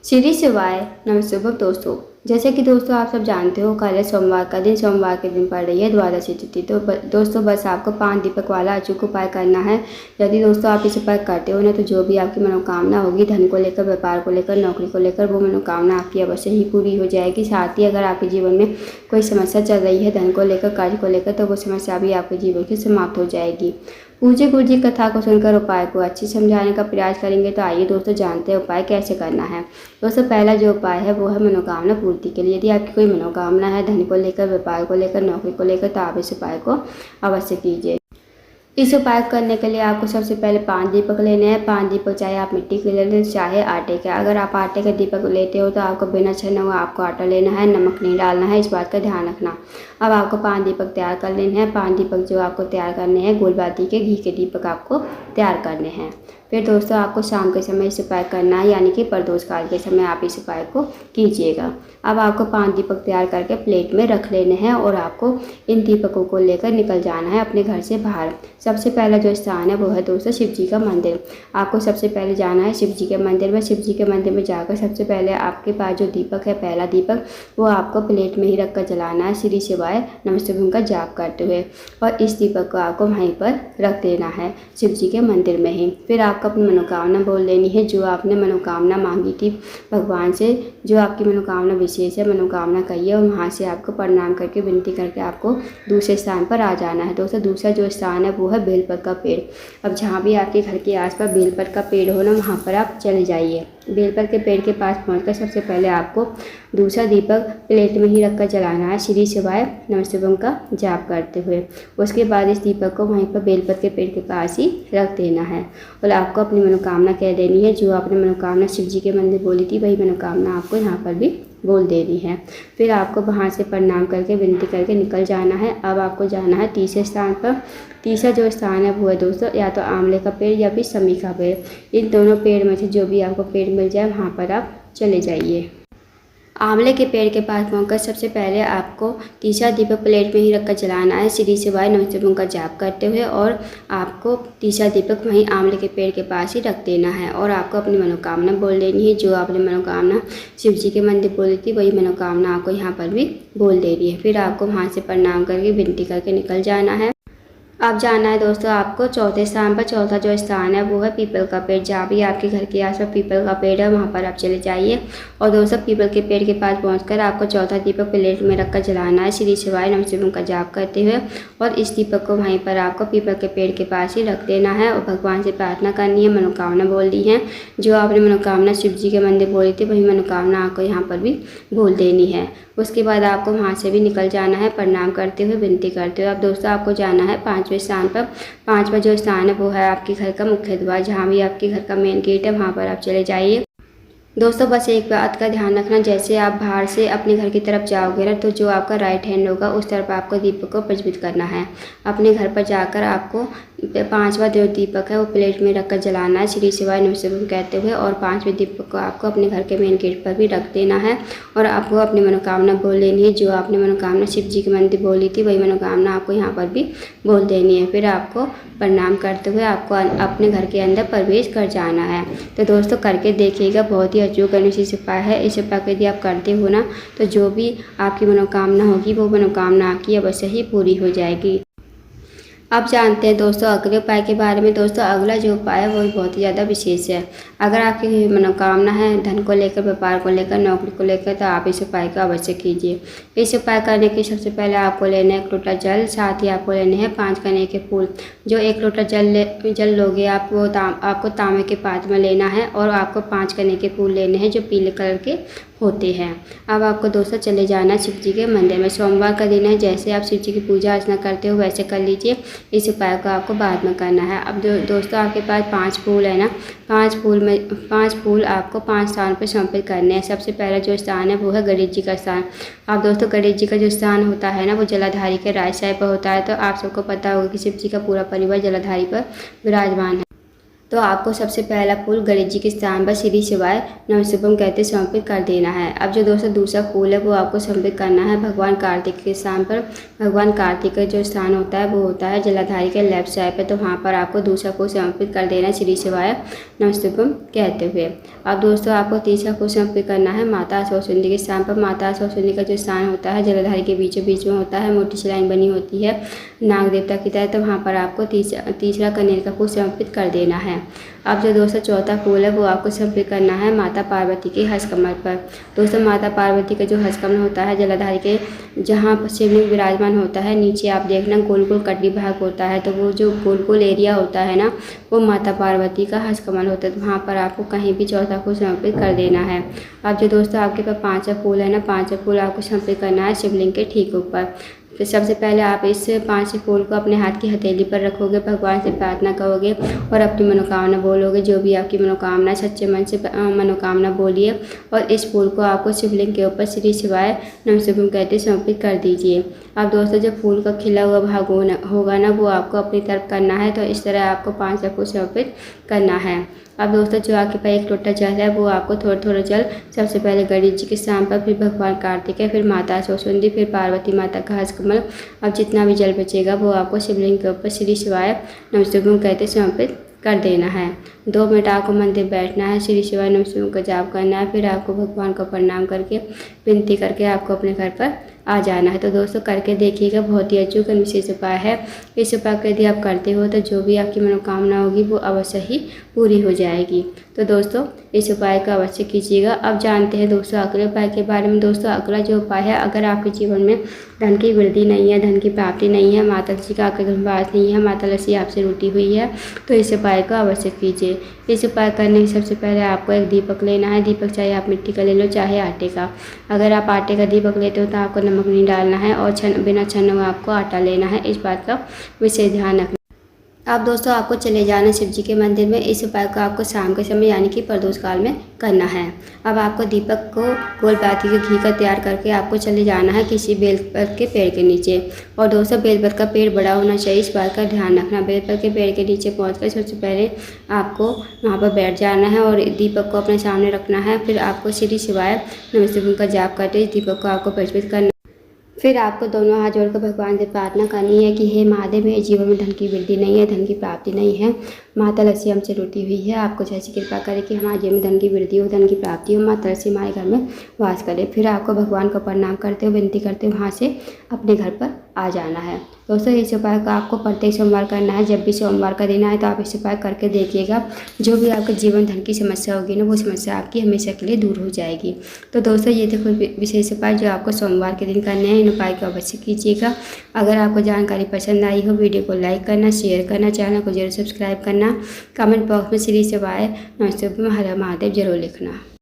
श्री शिवाय नमस्ते दोस्तों। जैसे कि दोस्तों आप सब जानते हो, कल है सोमवार का दिन। सोमवार के दिन पड़ रही है द्वादशी तिथि। तो दोस्तों बस आपको 5 दीपक वाला अचूक उपाय करना है। यदि दोस्तों आप इस उपाय करते हो ना, तो जो भी आपकी मनोकामना होगी, धन को लेकर, व्यापार को लेकर, नौकरी को लेकर, वो मनोकामना आपकी अवश्य ही पूरी हो जाएगी। साथ ही अगर आपके जीवन में कोई समस्या चल रही है धन को लेकर, कार्य को लेकर, तो वो समस्या भी आपके जीवन की समाप्त हो जाएगी। पूज्य गुरु जी कथा को सुनकर उपाय को अच्छी समझाने का प्रयास करेंगे। तो आइए दोस्तों जानते हैं उपाय कैसे करना है। दोस्तों पहला जो उपाय है वो है मनोकामना पूर्ति के लिए। यदि आपकी कोई मनोकामना है धन को लेकर, व्यापार को लेकर, नौकरी को लेकर, तो आप इस उपाय को अवश्य कीजिए। इस उपाय करने के लिए आपको सबसे पहले 5 दीपक लेने हैं। 5 दीपक चाहे आप मिट्टी के ले लें, चाहे आटे के। अगर आप आटे के दीपक लेते हो तो आपको बिना छना हुआ आपको आटा लेना है, नमक नहीं डालना है, इस बात का ध्यान रखना। अब आपको 5 दीपक तैयार कर लेने हैं। 5 दीपक जो आपको तैयार करने हैं, गोलबाती के घी के दीपक आपको तैयार करने हैं। फिर दोस्तों आपको शाम के समय इस उपाय करना है, यानी कि प्रदोष काल के समय आप इस उपाय को कीजिएगा। अब आपको 5 दीपक तैयार करके प्लेट में रख लेने हैं और आपको इन दीपकों को लेकर निकल जाना है अपने घर से बाहर। सबसे पहला जो स्थान है वो है दोस्तों शिव जी का मंदिर। आपको सबसे पहले जाना है शिव जी के मंदिर में। शिव जी के मंदिर में जाकर सबसे पहले आपके पास जो दीपक है, पहला दीपक, वो आपको प्लेट में ही रख कर जलाना है, श्री शिवाय नमस्तुभ्यं का जाप करते हुए। और इस दीपक को आपको वहीं पर रख देना है शिव जी के मंदिर में ही। फिर आपको अपनी मनोकामना बोल लेनी है, जो आपने मनोकामना मांगी थी भगवान से, जो आपकी मनोकामना विशेष है, मनोकामना कहिए और वहाँ से आपको प्रणाम करके विनती करके आपको दूसरे स्थान पर आ जाना है। दोस्तों दूसरा जो स्थान है वो है बेलपत का पेड़। अब जहाँ भी आपके घर के आसपास बेलपत का पेड़ हो ना, वहाँ पर आप चले जाइए। बेलपत के पेड़ के पास पहुंचकर सबसे पहले आपको दूसरा दीपक प्लेट में ही रखकर जलाना है, श्री शिवाय नमस्तुभ्यं का जाप करते हुए। उसके बाद इस दीपक को वहीं पर बेलपत के पेड़ के पास ही रख देना है और आपको अपनी मनोकामना कह देनी है। जो आपने मनोकामना शिव जी के मंदिर बोली थी, वही मनोकामना आपको यहाँ पर भी बोल देनी है। फिर आपको वहाँ से प्रणाम करके विनती करके निकल जाना है। अब आपको जाना है तीसरे स्थान पर। तीसरा जो स्थान है वो है दोस्तों या तो आंवले का पेड़ या फिर समी का पेड़। इन दोनों पेड़ में से जो भी आपको पेड़ मिल जाए वहाँ पर आप चले जाइए। आंवले के पेड़ के पास पहुंचकर सबसे पहले आपको तीसरा दीपक प्लेट में ही रखकर जलाना है, श्री शिवाय नमस्तुभ्यं का जाप करते हुए। और आपको तीसरा दीपक वहीं आंवले के पेड़ के पास ही रख देना है और आपको अपनी मनोकामना बोल देनी है। जो आपने मनोकामना शिव जी के मंदिर बोली थी, वही मनोकामना आपको यहाँ पर भी बोल देनी है। फिर आपको वहाँ से प्रणाम करके विनती करके निकल जाना है। अब जाना है दोस्तों आपको चौथे स्थान पर। चौथा जो स्थान है वो है पीपल का पेड़। जहाँ भी आपके घर के आसपास पीपल का पेड़ है वहाँ पर आप चले जाइए और दोस्तों पीपल के पेड़ के पास पहुंचकर आपको चौथा दीपक प्लेट में रखकर जलाना है, श्री शिवाय नमस्तुभ्यं का जाप करते हुए। और इस दीपक को वहीं पर आपको पीपल के पेड़ के पास ही रख देना है और भगवान से प्रार्थना करनी है, मनोकामना बोलनी है। जो आपने मनोकामना शिव जी के मंदिर बोली थी, वही मनोकामना आपको यहाँ पर भी बोल देनी है। उसके बाद आपको वहाँ से भी निकल जाना है प्रणाम करते हुए, विनती करते हुए। अब दोस्तों आपको जाना है 5वें स्थान पर। 5वां जो स्थान है वो है आपके घर का मुख्य द्वार। जहाँ भी आपके घर का मेन गेट है वहाँ पर आप चले जाइए। दोस्तों बस एक बात का ध्यान रखना, जैसे आप बाहर से अपने घर की तरफ जाओगे ना, तो जो आपका राइट हैंड होगा उस तरफ आपको दीपक को प्रज्वलित करना है। अपने घर पर जाकर आपको 5वां जो दीपक है वो प्लेट में रखकर जलाना है, श्री शिवाय नमस्तुभ्यं कहते हुए। और 5वें दीपक को आपको अपने घर के मेन गेट पर भी रख देना है और आपको अपनी मनोकामना बोल लेनी है। जो आपने मनोकामना शिव जी के मंदिर बोली थी, वही मनोकामना आपको यहाँ पर भी बोल देनी है। फिर आपको प्रणाम करते हुए आपको अपने घर के अंदर प्रवेश कर जाना है। तो दोस्तों करके देखिएगा, बहुत ही अचूक अनुशील उपाय है। इस उपाय को यदि आप करते हो ना, तो जो भी आपकी मनोकामना होगी वो मनोकामना आपकी अवश्य ही पूरी हो जाएगी। अब जानते हैं दोस्तों अगले उपाय के बारे में। दोस्तों अगला जो उपाय है वो बहुत ही ज़्यादा विशेष है। अगर आपकी मनोकामना है धन को लेकर, व्यापार को लेकर, नौकरी को लेकर, तो आप इस उपाय का अवश्य कीजिए। इस उपाय करने के सबसे पहले आपको लेना है 1 लोटा जल, साथ ही आपको लेने हैं 5 कनेर के फूल। जो 1 लोटा जल लोगे आप, वो आपको तांबे के पात्र में लेना है और आपको 5 कनेर के फूल लेने हैं जो पीले कलर के होते हैं। अब आपको दोस्तों चले जाना शिव जी के मंदिर में। सोमवार का दिन है, जैसे आप शिव जी की पूजा अर्चना करते हो वैसे कर लीजिए। इस उपाय को आपको बाद में करना है। अब दोस्तों आपके पास 5 फूल है ना, 5 फूल आपको 5 स्थान पर समर्पित करने हैं। सबसे पहला जो स्थान है वो है गणेश जी का स्थान। अब दोस्तों गणेश जी का जो स्थान होता है ना, वो जलाधारी के राइट साइड पर होता है। तो आप सबको पता होगा कि शिव जी का पूरा परिवार जलाधारी पर विराजमान है। तो आपको सबसे पहला फूल गणेश जी के स्थान पर श्री शिवाय नमः शिवाय कहते समर्पित कर देना है। अब जो दोस्तों दूसरा फूल है वो आपको समर्पित करना है भगवान कार्तिक के स्थान पर। भगवान कार्तिक का जो स्थान होता है वो होता है जलाधारी के लेफ्ट साइड पे, तो वहाँ पर आपको दूसरा फूल समर्पित कर देना है श्री शिवाय नमः शिवाय कहते हुए। अब दोस्तों आपको तीसरा फूल समर्पित करना है माता सरस्वती के स्थान पर। माता सरस्वती का जो स्थान होता है जलाधारी के बीचों बीच में होता है, मोटी सी लाइन बनी होती है नाग देवता की तरह, तो वहाँ पर आपको तीसरा कनेर का फूल समर्पित कर देना है। अब जो दोस्तों चौथा फूल है वो आपको समर्पित करना है माता पार्वती के हस्तकमल पर। दोस्तों माता पार्वती का जो हस्तकमल होता है जलाधारी के जहाँ शिवलिंग विराजमान होता है, नीचे आप देखना गोल गोल कटी भाग होता है, तो वो जो गोल गोल एरिया होता है ना वो माता पार्वती का हस्तकमल होता है, तो वहाँ पर आपको कहीं भी चौथा फूल समर्पित कर देना है। अब जो दोस्तों आपके पास पाँचवा फूल है ना, पाँचवा फूल आपको समर्पित करना है शिवलिंग के ठीक ऊपर। तो सबसे पहले आप इस 5 फूल को अपने हाथ की हथेली पर रखोगे, भगवान से प्रार्थना करोगे और अपनी मनोकामना बोलोगे। जो भी आपकी मनोकामना सच्चे मन से मनोकामना बोलिए और इस फूल को आपको शिवलिंग के ऊपर श्री शिवाय नमः शिवाय कहते समर्पित कर दीजिए। अब दोस्तों जो फूल का खिला हुआ भाग होगा ना वो आपको अपनी तरफ करना है, तो इस तरह आपको 5 फूल समर्पित करना है। अब दोस्तों जो आपके पास एक लोटा जल है वो आपको थोड़ा थोड़ा जल सबसे पहले गणेश जी के स्थान पर, फिर भगवान कार्तिक है, फिर माता सरस्वती, फिर पार्वती माता का हस्तकमल। अब जितना भी जल बचेगा वो आपको शिवलिंग के ऊपर श्री शिवाय नमः शिवाय कहते समर्पित कर देना है। 2 मिनट आपको मंदिर बैठना है, श्री शिवाय नमः शिवाय का जाप करना है, फिर आपको भगवान को प्रणाम करके विनती करके आपको अपने घर पर आ जाना है। तो दोस्तों करके देखिएगा, बहुत ही अचूक और विशेष उपाय है। इस उपाय को यदि आप करते हो तो जो भी आपकी मनोकामना होगी वो अवश्य ही पूरी हो जाएगी। तो दोस्तों इस उपाय को अवश्य कीजिएगा। अब जानते हैं दोस्तों अगले उपाय के बारे में। दोस्तों अगला जो उपाय है, अगर आपके जीवन में धन की वृद्धि नहीं है, धन की प्राप्ति नहीं है, माता जी का आपके घर में वास नहीं है, माता लक्ष्मी आपसे रूठी हुई है, तो इस उपाय को अवश्य कीजिए। इस उपाय करने के सबसे पहले आपको एक दीपक लेना है। दीपक चाहे आप मिट्टी का ले लो चाहे आटे का। अगर आप आटे का दीपक लेते हो तो आपको नमक नहीं डालना है और बिना छन्ने हुए आपको आटा लेना है। इस बात का विशेष ध्यान रखना। अब दोस्तों आपको चले जाना शिव जी के मंदिर में। इस उपाय को आपको शाम के समय यानी कि प्रदोष काल में करना है। अब आपको दीपक को गोल बाती के घी का तैयार करके आपको चले जाना है किसी बेलपत्र के पेड़ के नीचे। और दोस्तों बेलपत्र का पेड़ बड़ा होना चाहिए, इस बात का ध्यान रखना। बेलपत्र के पेड़ के नीचे पहुंचकर सबसे पहले आपको वहां पर बैठ जाना है और दीपक को अपने सामने रखना है। फिर आपको श्री शिवाय नमः शिवाय का जाप करते इस दीपक को आपको प्रज्वलित करना। फिर आपको दोनों हाथ जोड़कर भगवान से प्रार्थना करनी है कि हे महादेव, मेरे जीवन में धन की वृद्धि नहीं है, धन की प्राप्ति नहीं है, माता लक्ष्मी हमसे रूठी हुई है, आपको जैसी कृपा करे कि हमारे जीवन में धन की वृद्धि हो, धन की प्राप्ति हो, माता लक्ष्मी हमारे घर में वास करे। फिर आपको भगवान को प्रणाम करते हुए विनती करते हुए वहाँ से अपने घर पर आ जाना है। दोस्तों इस उपाय का आपको प्रत्येक सोमवार करना है। जब भी सोमवार का दिन आए तो आप इस उपाय करके देखिएगा। जो भी आपके जीवन धन की समस्या होगी ना वो समस्या आपकी हमेशा के लिए दूर हो जाएगी। तो दोस्तों ये थे कुछ विशेष उपाय जो आपको सोमवार के दिन करने हैं। इन उपाय को अवश्य कीजिएगा। अगर आपको जानकारी पसंद आई हो वीडियो को लाइक करना, शेयर करना, चैनल को जरूर सब्सक्राइब करना, कमेंट बॉक्स में श्री शिवाय नमः शिवाय हर हर महादेव जरूर लिखना।